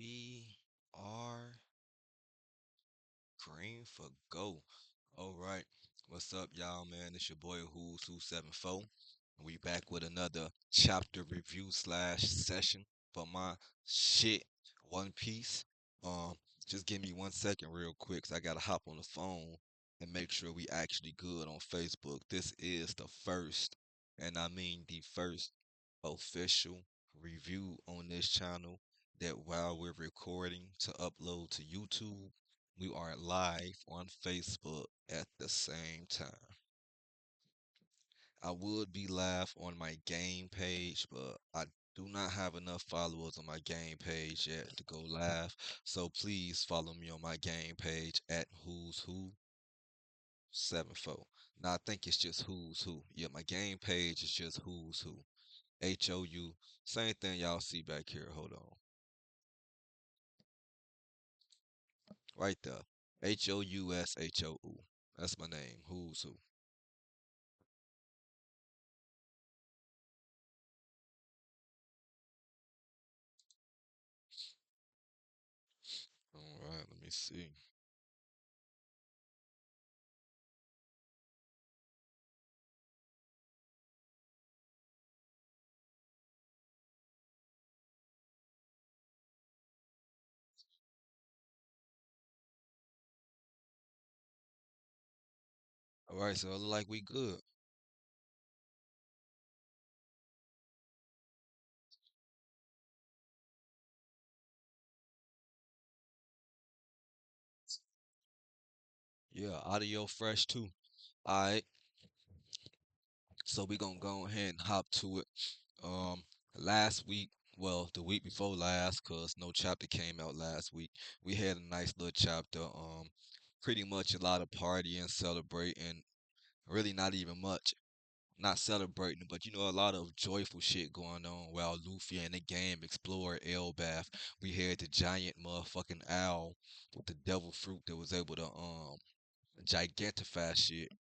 We are green for go. All right. What's up, y'all, man? It's your boy Who's Who 74. We back with another chapter review slash session for my shit One Piece. Um, just give me 1 second real quick, 'cause I gotta hop on the phone and make sure we actually good on Facebook. This is the first, and I mean the first official review on this channel that while we're recording to upload to YouTube, we are live on Facebook at the same time. I would be live on my game page, but I do not have enough followers on my game page yet to go live. So please follow me on my game page at Who's Who 74. Now I think it's just Who's Who. Yeah, my game page is just Who's Who. HOU. Same thing y'all see back here. Hold on. Right there. HOUSHOU. That's my name. Who's Who. All right, let me see. All right, so it look like we good. Yeah, audio fresh too. All right, so we gonna go ahead and hop to it. Um, last week, well, the week before last, cause no chapter came out last week. We had a nice little chapter. Pretty much a lot of partying, celebrating. Really, not even much. Not celebrating, but a lot of joyful shit going on while Luffy and the game explored Elbaf. We had the giant motherfucking owl with the devil fruit that was able to gigantify shit.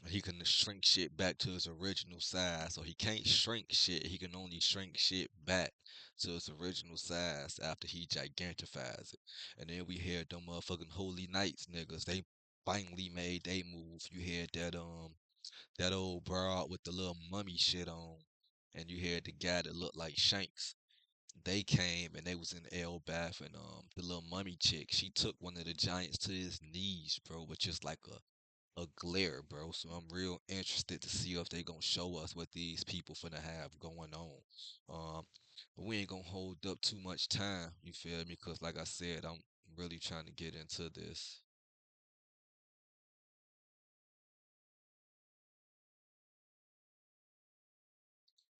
He can shrink shit back to its original size. So he can't shrink shit. He can only shrink shit back to its original size after he gigantifies it. And then we had them motherfucking Holy Knights niggas. They finally made they move. You had that old broad with the little mummy shit on. And you had the guy that looked like Shanks. They came and they was in Elbaf, and the little mummy chick, she took one of the giants to his knees, bro, with just like a glare, bro. So I'm real interested to see if they gonna show us what these people finna have going on. But we ain't gonna hold up too much time, you feel me? Cause like I said, I'm really trying to get into this.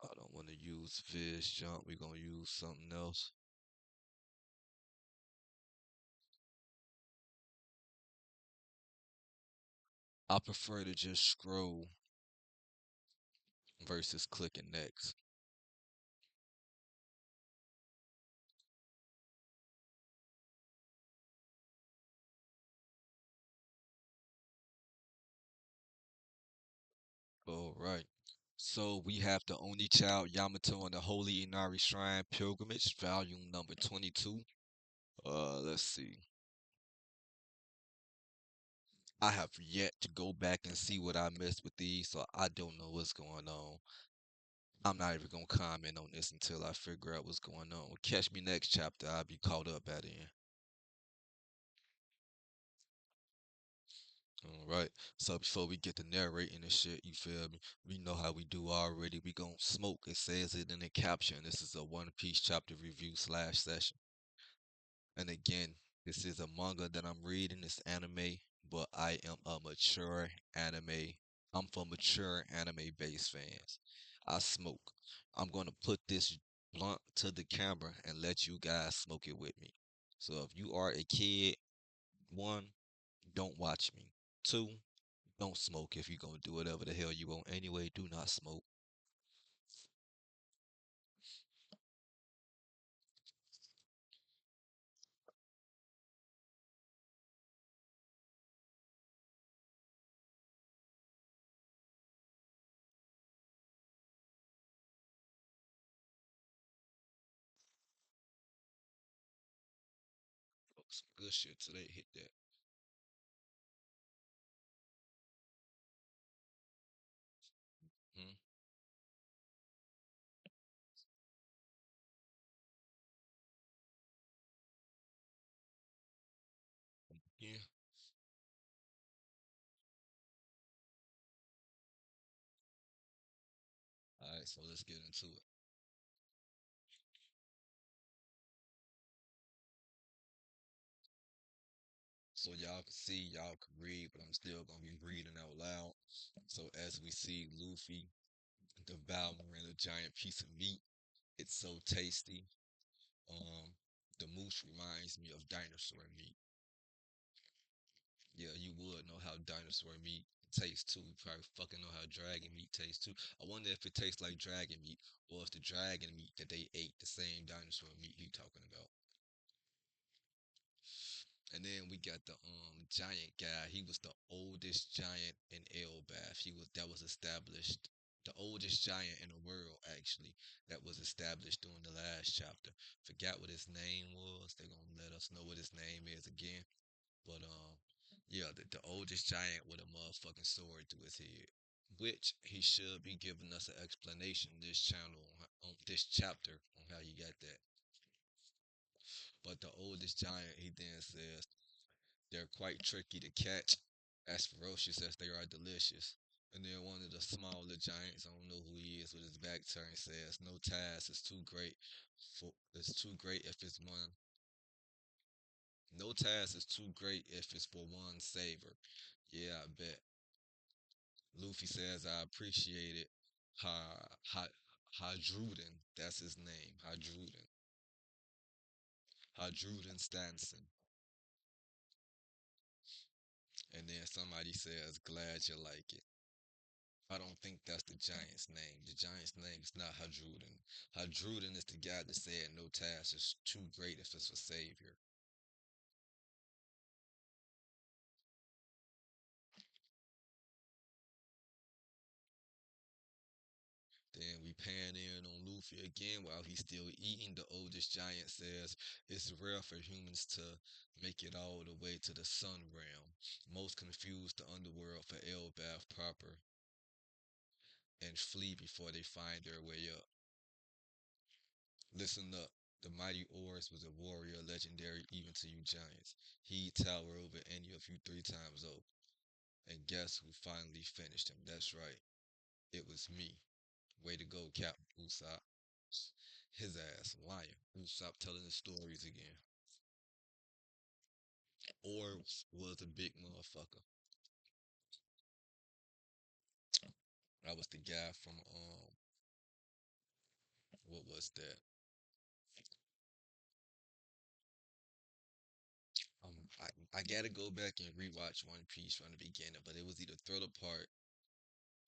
I don't want to use Viz jump. We gonna use something else. I prefer to just scroll versus clicking next. All right. So we have the only child Yamato and the Holy Inari Shrine Pilgrimage, volume number 22. Let's see. I have yet to go back and see what I missed with these, so I don't know what's going on. I'm not even gonna comment on this until I figure out what's going on. Catch me next chapter. I'll be caught up by then. All right. So before we get to narrating and shit, you feel me? We know how we do already. We gon' smoke. It says it in the caption. This is a One Piece chapter review slash session. And again, this is a manga that I'm reading. It's anime, but I am a mature anime. I'm for mature anime based fans. I smoke. I'm gonna put this blunt to the camera and let you guys smoke it with me. So if you are a kid, one, don't watch me. Two, don't smoke if you're gonna do whatever the hell you want. Anyway, do not smoke. Some good shit today. Hit that. Hmm? Yeah. All right, so let's get into it. So y'all can see, y'all can read, but I'm still gonna be reading out loud. So as we see Luffy devouring a giant piece of meat, it's so tasty. Um, the moose reminds me of dinosaur meat. Yeah, you would know how dinosaur meat tastes too. You probably fucking know how dragon meat tastes too. I wonder if it tastes like dragon meat, or if the dragon meat that they ate the same dinosaur meat he talking about. And then we got the giant guy. He was the oldest giant in Elbaf. He was that was established, the oldest giant in the world actually, that was established during the last chapter. Forgot what his name was. They're gonna let us know what his name is again. But yeah, the oldest giant with a motherfucking sword through his head. Which he should be giving us an explanation this channel on this chapter on how you got that. But the oldest giant, he then says, they're quite tricky to catch, as ferocious as they are delicious. And then one of the smaller giants, I don't know who he is, with his back turned, says, "No task is too great for it's too great if it's one. No task is too great if it's for one savor." Yeah, I bet. Luffy says, "I appreciate it." Ha, ha, Hadruden, that's his name. Hadruden. Hadruden Stanson. And then somebody says, "Glad you like it." I don't think that's the Giant's name. The Giant's name is not Hadruden. Hadruden is the guy that said no task is too great if it's for Savior. Then we pan in on Luffy again while he's still eating. The oldest giant says it's rare for humans to make it all the way to the sun realm. Most confuse the underworld for Elbaf proper and flee before they find their way up. Listen up. The mighty Oris was a warrior legendary even to you giants. He'd tower over any of you 3 times over. And guess who finally finished him? That's right. It was me. Way to go, Captain Usopp. His ass lying. Usopp telling the stories again. Oris was a big motherfucker. I was the guy from what was that? I gotta go back and rewatch One Piece from the beginning, but it was either Thriller Park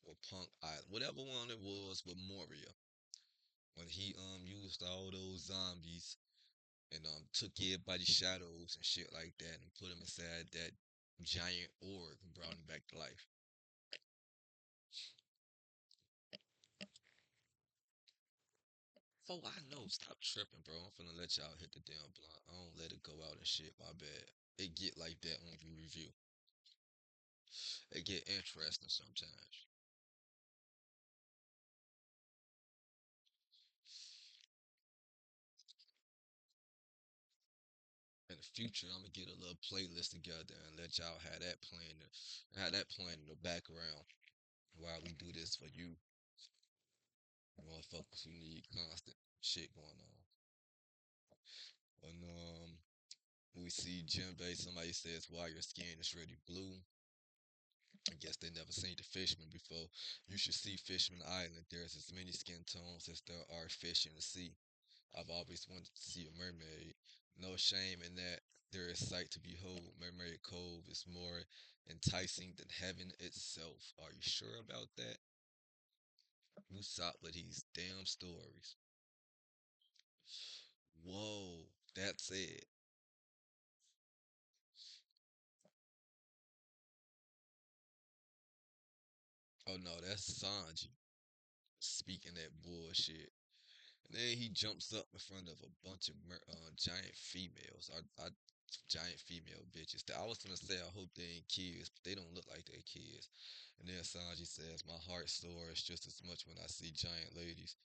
or Punk Island, whatever one it was with Moria, when he used all those zombies and took everybody's shadows and shit like that and put them inside that giant orb and brought him back to life. Oh, I know. Stop tripping, bro. I'm finna let y'all hit the damn blunt. I don't let it go out and shit. My bad. It get like that when we review. It get interesting sometimes. In the future, I'm gonna get a little playlist together and let y'all have that playing in the background while we do this for you, motherfuckers who need constant shit going on. And we see Jinbei. Somebody says, "Why your skin is really blue?" I guess they never seen the Fishman before. You should see Fishman Island. There's as many skin tones as there are fish in the sea. I've always wanted to see a mermaid. No shame in that. There is sight to behold. Mermaid Cove is more enticing than heaven itself. Are you sure about that? You saw with these damn stories. Whoa, that's it. Oh no, that's Sanji speaking that bullshit. And then he jumps up in front of a bunch of giant females, giant female bitches. I was gonna say I hope they ain't kids, but they don't look like they kids. And then Sanji says, "My heart soars just as much when I see giant ladies,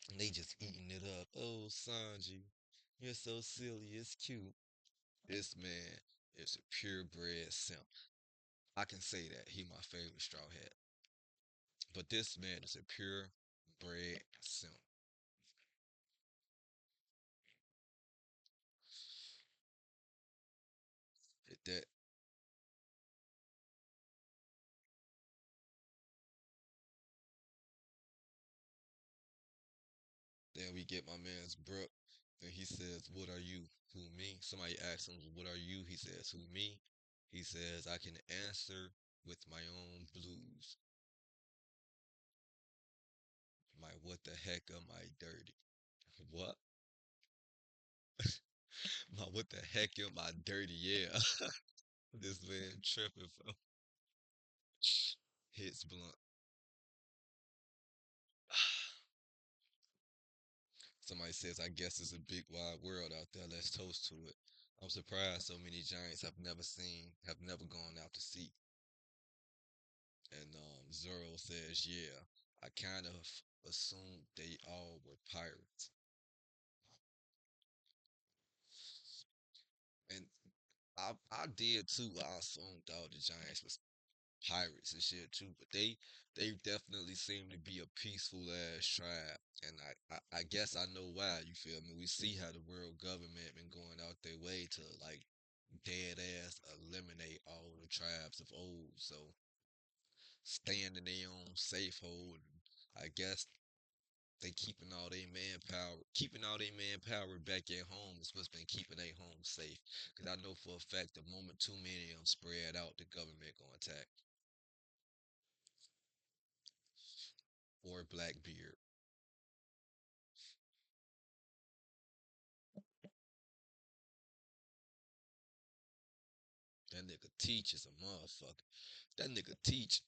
and they just eating it up." Oh, Sanji, you're so silly. It's cute. This man is a purebred simp. I can say that he my favorite straw hat. But this man is a purebred simp. That Then we get my man's Brooke, and he says, "What are you? Who me?" Somebody asks him, "What are you?" He says, "Who me?" He says, "I can answer with my own blues. My what the heck am I dirty? What? My what the heck am I dirty? Yeah." This man tripping for hits blunt. Somebody says, "I guess it's a big wide world out there. Let's toast to it." I'm surprised so many giants have never gone out to sea. And Zoro says, "Yeah, I kind of assumed they all were pirates." And I did too. I assumed all the giants was pirates and shit too, but they definitely seem to be a peaceful ass tribe. And I guess I know why, you feel me? We see how the world government been going out their way to like dead ass eliminate all the tribes of old. So staying in their own safe hold. I guess they keeping all their manpower back at home is what's been keeping their home safe. Cause I know for a fact the moment too many of them spread out, the government gonna attack. Or Blackbeard. That nigga Teach is a motherfucker. That nigga Teach,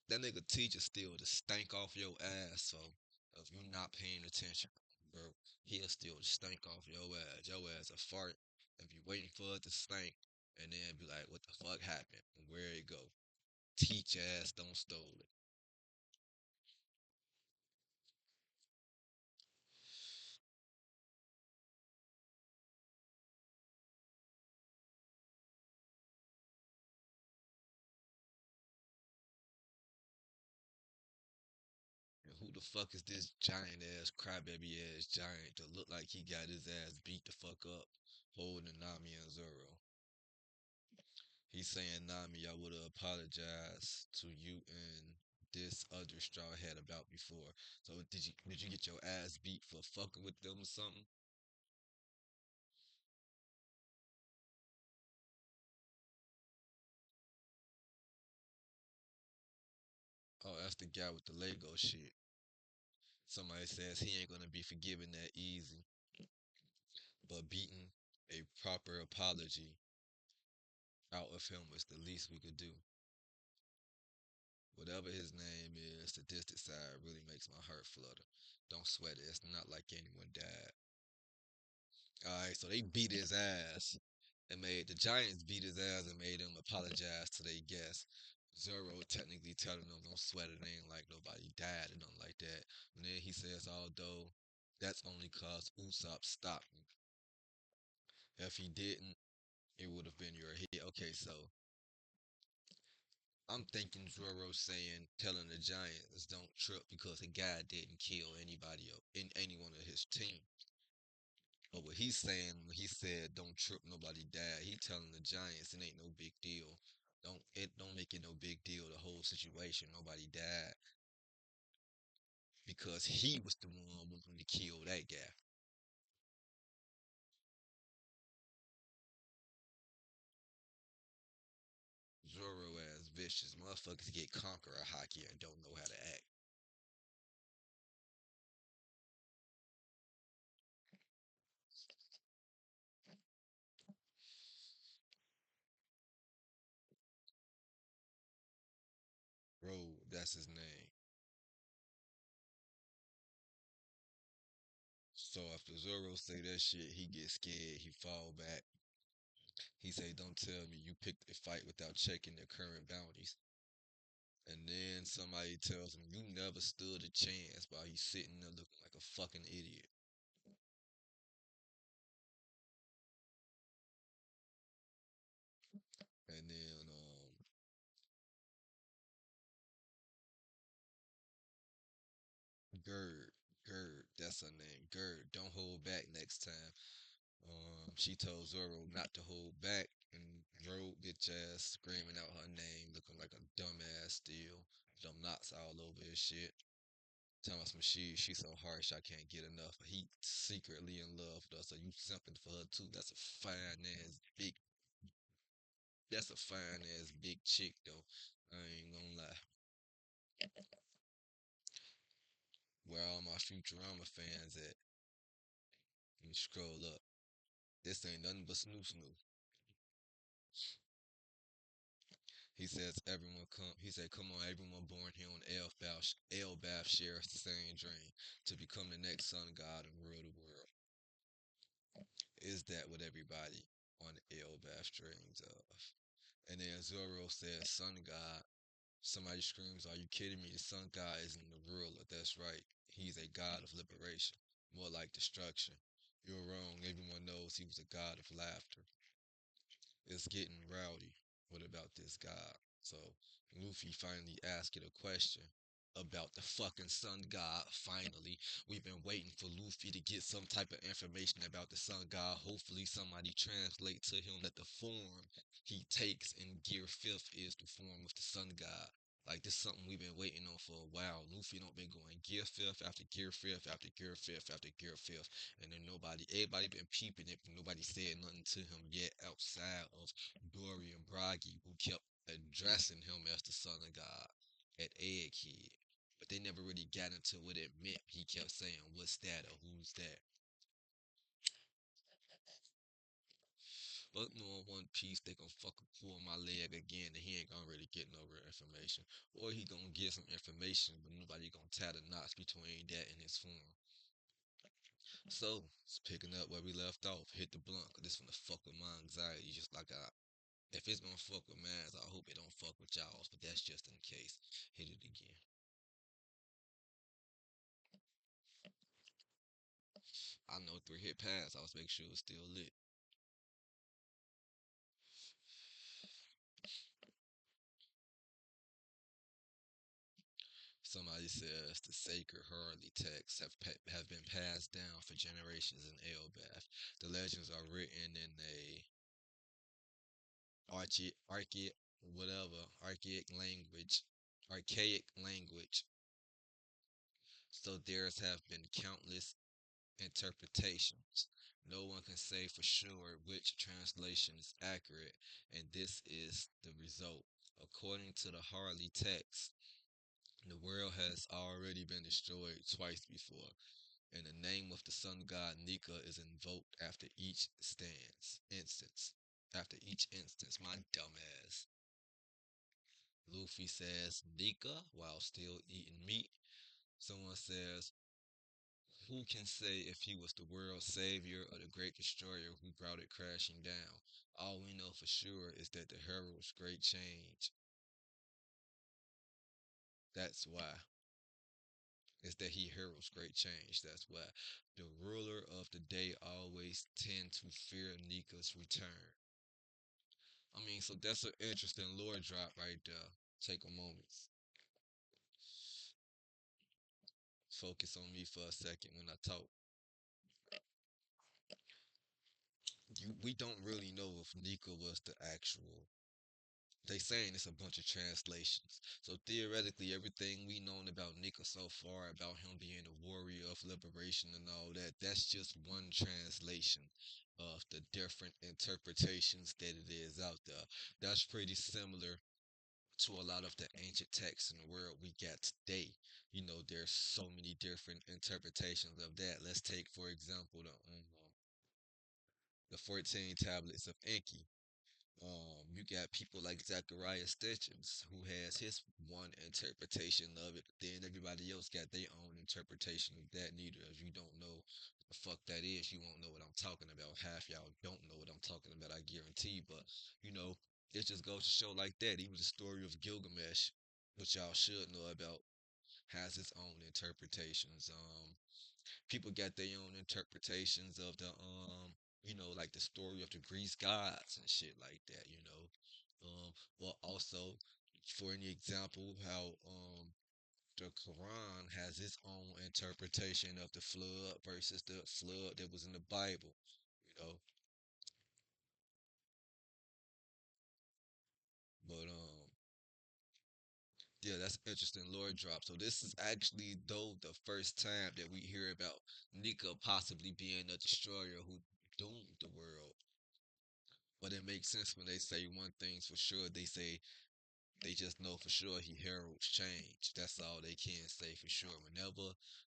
that nigga Teach is still to stank off your ass. So if you're not paying attention, bro, he'll still stink off your ass. Your ass a fart. If you waiting for it to stink, and then be like, what the fuck happened? And where it go? Teach ass don't stole it. And who the fuck is this giant ass crybaby ass giant that look like he got his ass beat the fuck up holding Nami and Zoro? He's saying, "Nami, I would have apologized to you and this other straw hat about before." So did you get your ass beat for fucking with them or something? Oh, that's the guy with the Lego shit. Somebody says he ain't gonna be forgiven that easy, but beating a proper apology out of him was the least we could do. Whatever his name is, sadistic side really makes my heart flutter. Don't sweat it. It's not like anyone died. Alright, so they beat his ass and made the Giants beat his ass and made him apologize to their guests. Zoro technically telling them, "Don't sweat it. It ain't like nobody died and nothing like that." And then he says, "Although that's only cause Usopp stopped me. If he didn't, it would have been your head." Okay, so I'm thinking Zoro saying, telling the Giants don't trip because the guy didn't kill anybody in any one of his team. But what he's saying when he said don't trip, nobody died, he telling the Giants it ain't no big deal. Don't make it no big deal, the whole situation. Nobody died because he was the one wanting to kill that guy. Zoro ass vicious motherfuckers get conqueror hockey and don't know how to act. Bro, that's his name. So after Zoro say that shit, he gets scared. He fall back. He say, "Don't tell me you picked a fight without checking the current bounties." And then somebody tells him, "You never stood a chance," while he's sitting there looking like a fucking idiot. And then Gerd, Gerd, that's her name. Gerd, don't hold back next time. She told Zoro not to hold back, and Zoro bitch ass screaming out her name, looking like a dumbass still. Dumb knots all over his shit. Telling us some she's so harsh I can't get enough. He secretly in love with her, so you simping for her too. That's a fine ass big chick though. I ain't gonna lie. Where all my Futurama fans at? Let me scroll up. This ain't nothing but snoo snoo. He said, come on, everyone born here on Elbaf shares the same dream to become the next sun god and rule the world. Is that what everybody on Elbaf dreams of? And then Zoro says, sun god. Somebody screams, are you kidding me? The sun god isn't the ruler. That's right. He's a god of liberation, more like destruction. You're wrong. Everyone knows he was a god of laughter. It's getting rowdy. What about this guy? So Luffy finally asked it a question about the fucking sun god. Finally, we've been waiting for Luffy to get some type of information about the sun god. Hopefully, somebody translate to him that the form he takes in Gear Fifth is the form of the sun god. Like this is something we've been waiting on for a while. Luffy don't been going Gear Fifth after Gear Fifth after Gear Fifth after Gear Fifth, and then everybody been peeping it, but nobody said nothing to him yet outside of Dory and Bragi, who kept addressing him as the son of God at Egghead. But they never really got into what it meant. He kept saying, "What's that?" or "Who's that?" But no, One Piece, they gonna fucking pull my leg again, and he ain't gonna really get no real information. Or he gonna get some information, but nobody gonna tie the knots between that and his form. So, it's picking up where we left off. Hit the blunt, 'cause this gonna fuck with my anxiety, just like if it's gonna fuck with mine, I hope it don't fuck with y'all's, but that's just in case. Hit it again. I know 3 hit pass. I was making sure it was still lit. Somebody says the sacred Harley texts have been passed down for generations in Elbath. The legends are written in a archaic whatever archaic language. So theirs have been countless interpretations. No one can say for sure which translation is accurate, and this is the result. According to the Harley text, the world has already been destroyed twice before, and the name of the sun god Nika is invoked after each instance. After each instance, my dumbass. Luffy says Nika while still eating meat. Someone says, who can say if he was the world's savior or the great destroyer who brought it crashing down? All we know for sure is that the herald's great change. That's why. Is that he heralds great change. That's why. The ruler of the day always tend to fear Nika's return. I mean, so that's an interesting lore drop right there. Take a moment. Focus on me for a second when I talk. We don't really know if Nika was the actual. They saying it's a bunch of translations. So theoretically, everything we known about Nika so far, about him being a warrior of liberation and all that, that's just one translation of the different interpretations that it is out there. That's pretty similar to a lot of the ancient texts in the world we got today. There's so many different interpretations of that. Let's take, for example, the 14 tablets of Enki. You got people like Zachariah Stitchens, who has his one interpretation of it. Then everybody else got their own interpretation of that. Neither of you don't know the fuck that is, you won't know what I'm talking about. Half y'all don't know what I'm talking about, I guarantee. But you know, it just goes to show like that. Even the story of Gilgamesh, which y'all should know about, has its own interpretations. People got their own interpretations of the like the story of the Greece gods and shit like that, you know. Well also for an example how the Quran has its own interpretation of the flood versus the flood that was in the Bible, you know. But yeah, that's interesting lore drop. So this is actually though the first time that we hear about Nika possibly being a destroyer who doomed the world. But it makes sense when they say one thing's for sure. They say they just know for sure he heralds change. That's all they can say for sure.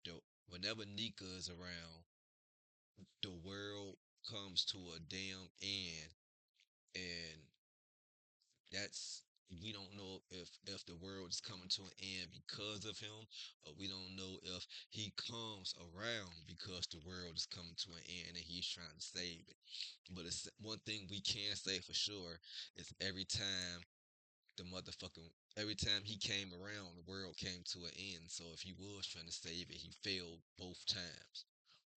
The whenever Nika is around, the world comes to a damn end, and that's we don't know if the world is coming to an end because of him, or we don't know if he comes around because the world is coming to an end and he's trying to save it. But it's one thing we can say for sure is the motherfucking every time he came around, the world came to an end. So if he was trying to save it, he failed both times.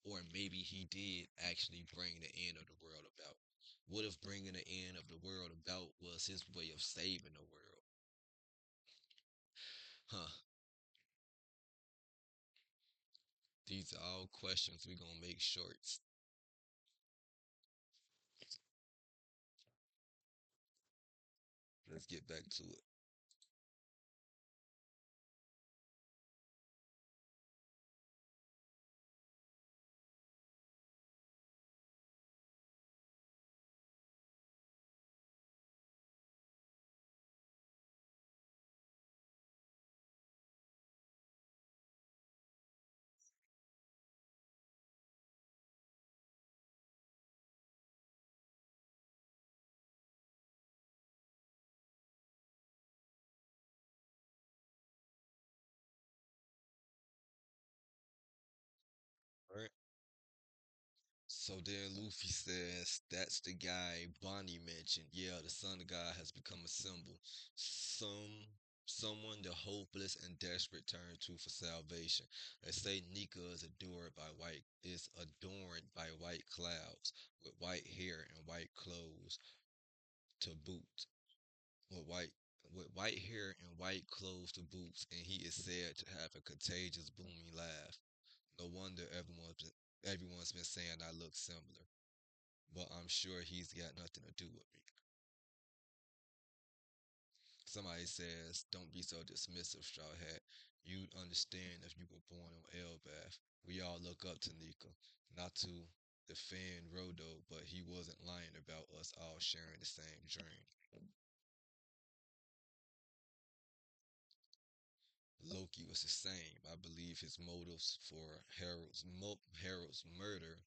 Or maybe he did actually bring the end of the world about. What if bringing the end of the world about was his way of saving the world? Huh. These are all questions we're gonna make shorts. Let's get back to it. Alright. So then Luffy says that's the guy Bonnie mentioned. Yeah, the Son of God has become a symbol. Someone the hopeless and desperate turn to for salvation. They say Nika is adorned by white clouds, with white hair and white clothes to boot. With white with white hair and white clothes to boots, and he is said to have a contagious booming laugh. No wonder everyone's been saying I look similar, but I'm sure he's got nothing to do with me. Somebody says, don't be so dismissive, Straw Hat. You'd understand if you were born on Elbath. We all look up to Nika, not to defend Rodo, but he wasn't lying about us all sharing the same dream. Loki was the same. I believe his motives for Harold's murder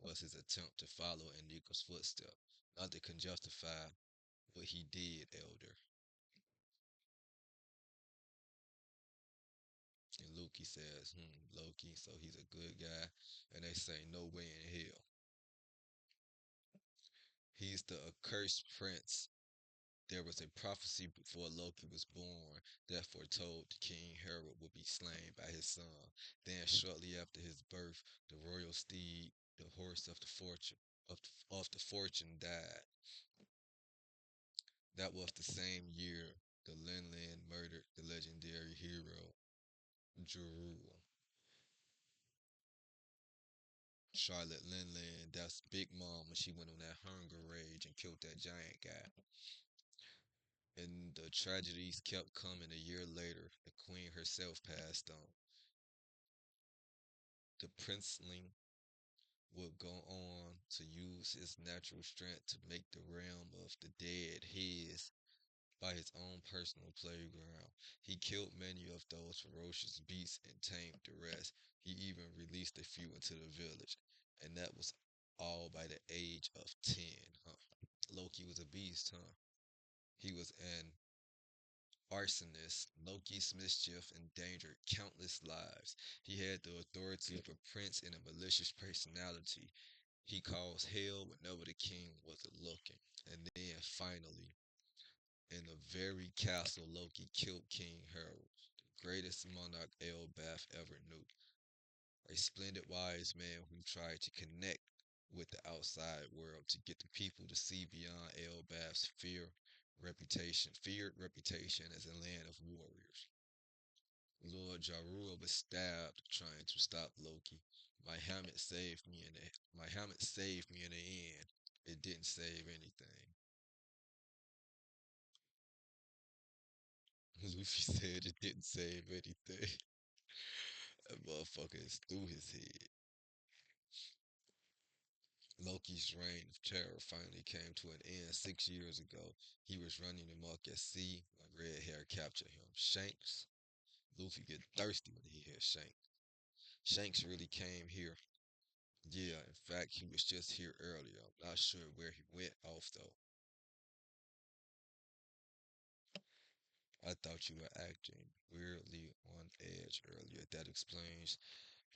was his attempt to follow in Nika's footsteps. Nothing can justify what he did, Elder. And Loki says, Loki, so he's a good guy. And they say, no way in hell. He's the accursed prince. There was a prophecy before Loki was born that foretold King Harold would be slain by his son. Then, shortly after his birth, the royal steed, the horse of the fortune, died. That was the same year the Linland murdered the legendary hero Jorul. Charlotte Linland, that's Big Mom when she went on that hunger rage and killed that giant guy. And the tragedies kept coming. A year later, the queen herself passed on. The princeling would go on to use his natural strength to make the realm of the dead his by his own personal playground. He killed many of those ferocious beasts and tamed the rest. He even released a few into the village. And that was all by the age of 10, huh? Loki was a beast, huh? He was an arsonist, Loki's mischief endangered countless lives. He had the authority of a prince and a malicious personality. He caused hell whenever the king wasn't looking. And then finally, in the very castle Loki killed King Harold, the greatest monarch Elbaf ever knew. A splendid wise man who tried to connect with the outside world to get the people to see beyond Elbaf's feared reputation as a land of warriors. Lord Jarua was stabbed trying to stop Loki. My helmet saved me in the end. It didn't save anything. Luffy said it didn't save anything. That motherfucker is through his head. Loki's reign of terror finally came to an end 6 years ago. He was running amok at sea when Red Hair captured him. Shanks. Luffy get thirsty when he hears Shanks. Shanks really came here. Yeah, in fact, he was just here earlier. I'm not sure where he went off though. I thought you were acting weirdly on edge earlier. That explains.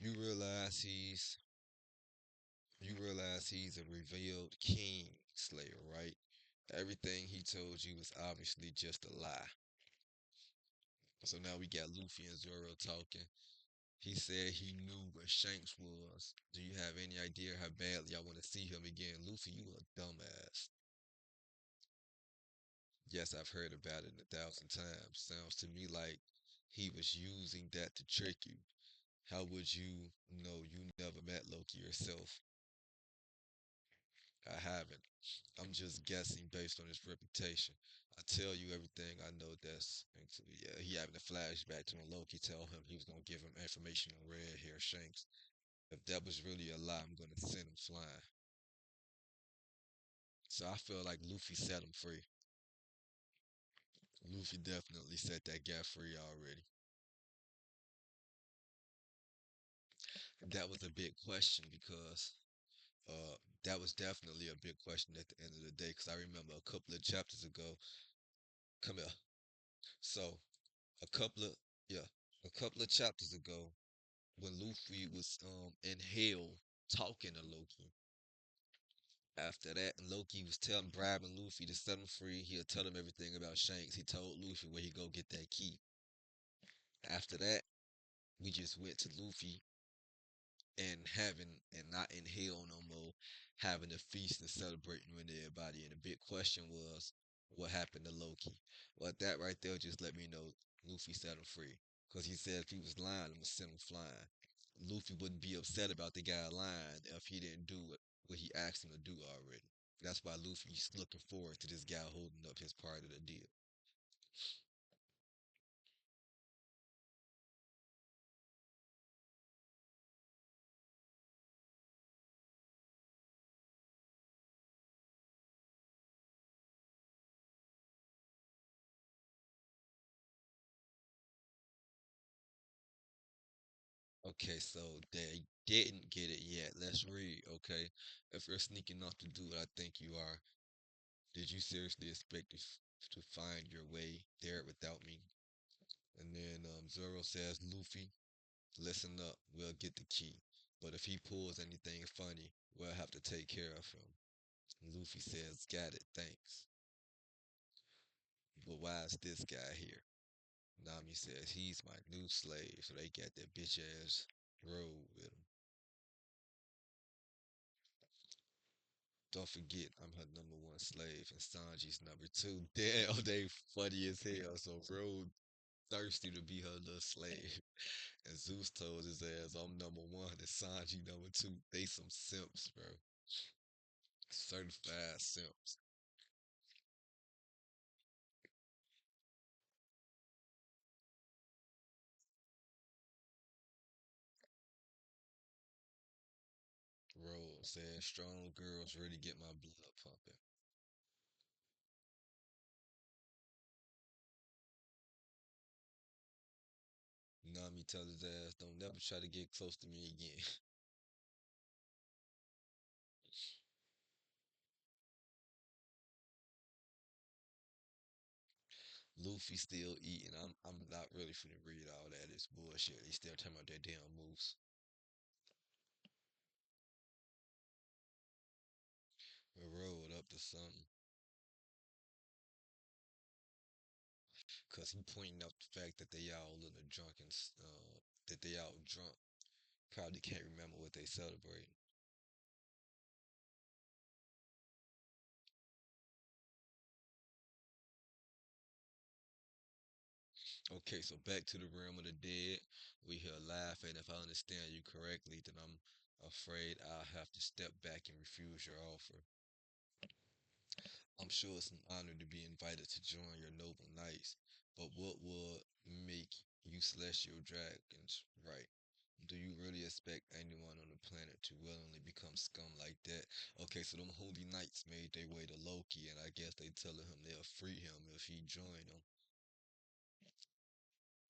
You realize he's you realize he's a revealed king slayer, right? Everything he told you was obviously just a lie. So now we got Luffy and Zoro talking. He said he knew where Shanks was. Do you have any idea how badly I want to see him again? Luffy, you a dumbass. Yes, I've heard about it 1,000 times. Sounds to me like he was using that to trick you. How would you know you never met Loki yourself? I haven't. I'm just guessing based on his reputation. I tell you everything I know that's actually, yeah, he having a flashback to when Loki tell him he was gonna give him information on Red Hair Shanks. If that was really a lie, I'm gonna send him flying. So I feel like Luffy set him free. Luffy definitely set that guy free already. That was a big question because uh that was definitely a big question at the end of the day because I remember a couple of chapters ago. Come here. So a couple of yeah, a couple of chapters ago when Luffy was in hell talking to Loki. After that, Loki was telling bribing Luffy to set him free. He'll tell him everything about Shanks. He told Luffy where he go get that key. After that, we just went to Luffy and having and not in hell no more, having a feast and celebrating with everybody. And the big question was, what happened to Loki? Well, that right there just let me know Luffy set him free. Cause he said if he was lying, I'm gonna send him flying. Luffy wouldn't be upset about the guy lying if he didn't do what he asked him to do already. That's why Luffy's looking forward to this guy holding up his part of the deal. Okay, so they didn't get it yet. Let's read, okay? If you're sneaking enough to do what I think you are, did you seriously expect to find your way there without me? And then Zoro says, Luffy, listen up. We'll get the key. But if he pulls anything funny, we'll have to take care of him. Luffy says, got it, thanks. But why is this guy here? Nami says, he's my new slave. So they got that bitch ass road with him. Don't forget, I'm her number one slave and Sanji's number two. Damn, they funny as hell. So Road thirsty to be her little slave. And Zeus told his ass, I'm number one and Sanji number two. They some simps, bro. Certified simps. Road said, strong girls really get my blood pumping. Nami tell his ass, don't never try to get close to me again. Luffy still eating. I'm not really finna read all that. It's bullshit. They still talking about that damn moose. We rolled up to something. Cause he pointing out the fact that they all in a drunken, that they all drunk. Probably can't remember what they celebrate. Okay, so back to the realm of the dead. We here laughing. If I understand you correctly, then I'm afraid I'll have to step back and refuse your offer. I'm sure it's an honor to be invited to join your noble knights, but what would make you celestial dragons right? Do you really expect anyone on the planet to willingly become scum like that? Okay, so them holy knights made their way to Loki, and I guess they telling him they'll free him if he join them.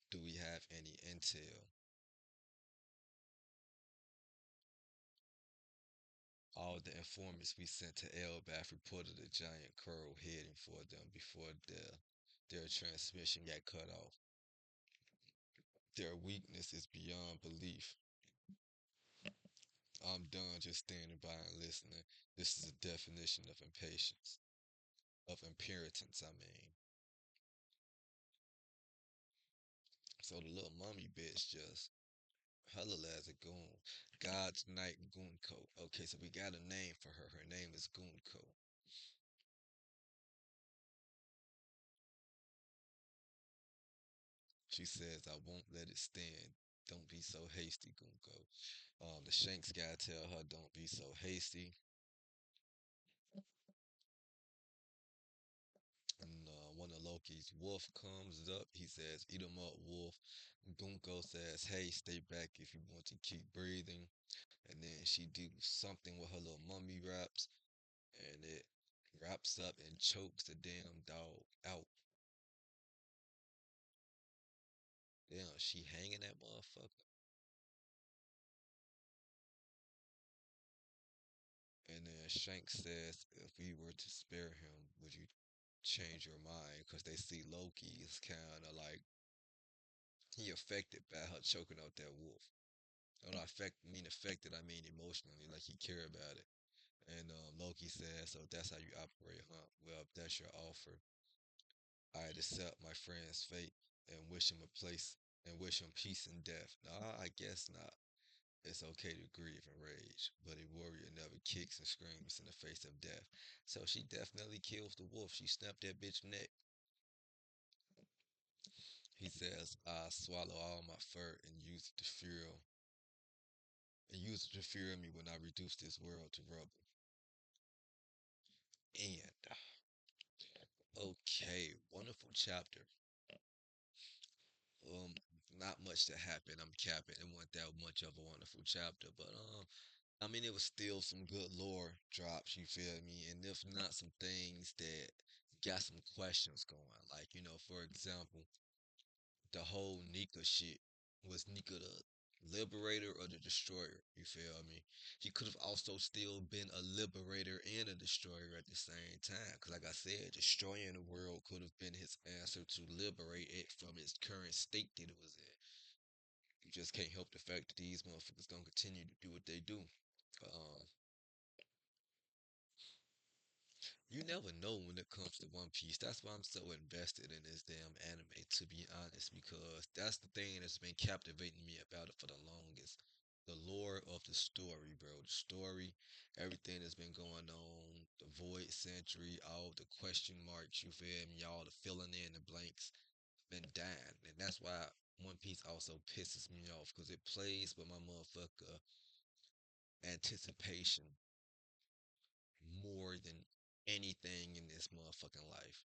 Do we have any intel? All the informants we sent to Elbath reported a giant crow heading for them before their transmission got cut off. Their weakness is beyond belief. I'm done just standing by and listening. This is a definition of impatience, of impertinence, I mean. So the little mummy bitch just hella as a goon. God's Night Goonko. Okay, so we got a name for her. Her name is Goonko. She says, I won't let it stand. Don't be so hasty, Goonko. The Shanks guy tell her, don't be so hasty. And one of Loki's wolf comes up. He says, eat 'em up, wolf. Gunko says, hey, stay back if you want to keep breathing. And then she do something with her little mummy wraps, and it wraps up and chokes the damn dog out. Damn, she hanging that motherfucker. And then Shank says, if we were to spare him, would you change your mind? Because they see Loki is kind of like he affected by her choking out that wolf. When I affected, I mean emotionally, like he care about it. And Loki says, so that's how you operate, huh? Well, if that's your offer, I'd accept my friend's fate and wish him a place and wish him peace and death. Nah, I guess not. It's okay to grieve and rage, but a warrior never kicks and screams in the face of death. So she definitely kills the wolf. She snapped that bitch neck. He says, I swallow all my fur and use it to fuel me when I reduce this world to rubble. And okay, wonderful chapter. Um, not much that happened. I'm capping. It wasn't that much of a wonderful chapter, but I mean, it was still some good lore drops. You feel me? And if not, some things that got some questions going. Like for example, the whole Nika shit. Was Nika the liberator or the destroyer? You feel me? He could have also still been a liberator and a destroyer at the same time. Cause like I said, destroying the world could have been his answer to liberate it from its current state that it was in. You just can't help the fact that these motherfuckers gonna continue to do what they do. Um, You never know when it comes to One Piece. That's why I'm so invested in this damn anime, to be honest, because that's the thing that's been captivating me about it for the longest. The lore of the story, bro. The story, everything that's been going on, the void century, all the question marks, you feel me? All the filling in the blanks been dying. And that's why One Piece also pisses me off, because it plays with my motherfucker anticipation more than anything in this motherfucking life.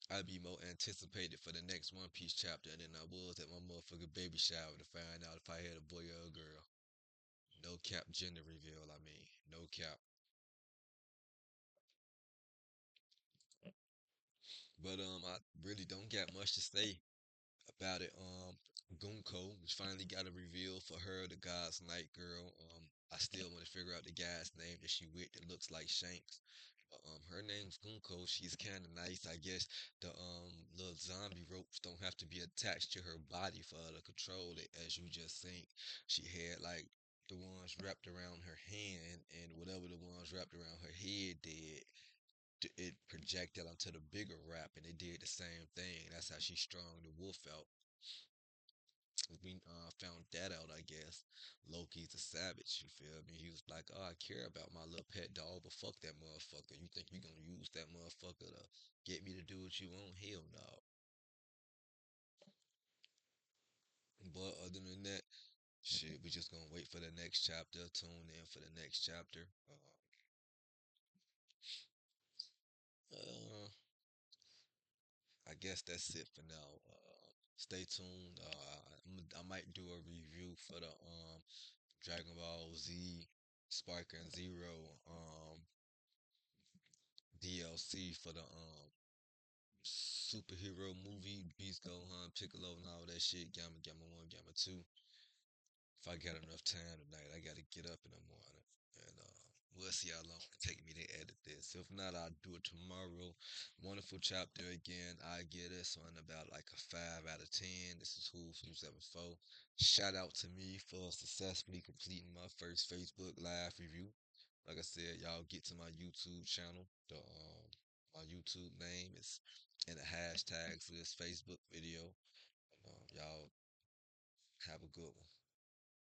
I'd be more anticipated for the next One Piece chapter than I was at my motherfucking baby shower to find out if I had a boy or a girl. No cap gender reveal, I mean. No cap. But I really don't got much to say about it. Gunko, we finally got a reveal for her, the God's Night girl. I still want to figure out the guy's name that she with that looks like Shanks. Her name's Gunko. She's kind of nice. I guess the little zombie ropes don't have to be attached to her body for her to control it, as you just think. She had like the ones wrapped around her hand, and whatever the ones wrapped around her head did, it projected onto the bigger wrap, and it did the same thing. That's how she strung the wolf out. We found that out, I guess. Loki's a savage, you feel me? He was like, oh, I care about my little pet dog, but fuck that motherfucker. You think you gonna use that motherfucker to get me to do what you want? Hell no. But other than that, shit, we just gonna wait for the next chapter. Tune in for the next chapter. Uh, I guess that's it for now. Stay tuned. I might do a review for the Dragon Ball Z Sparker and Zero DLC for the superhero movie, Beast Gohan, Piccolo, and all that shit. Gamma, Gamma 1, Gamma 2. If I got enough time tonight, I gotta get up in the morning. And we'll see how long it take me to edit this. If not, I'll do it tomorrow. Wonderful chapter again. I get this one about like a 5 out of 10. This is Who from 74. Shout out to me for successfully completing my first Facebook Live review. Like I said, y'all get to my YouTube channel. My YouTube name is in the hashtags for this Facebook video. Y'all have a good one.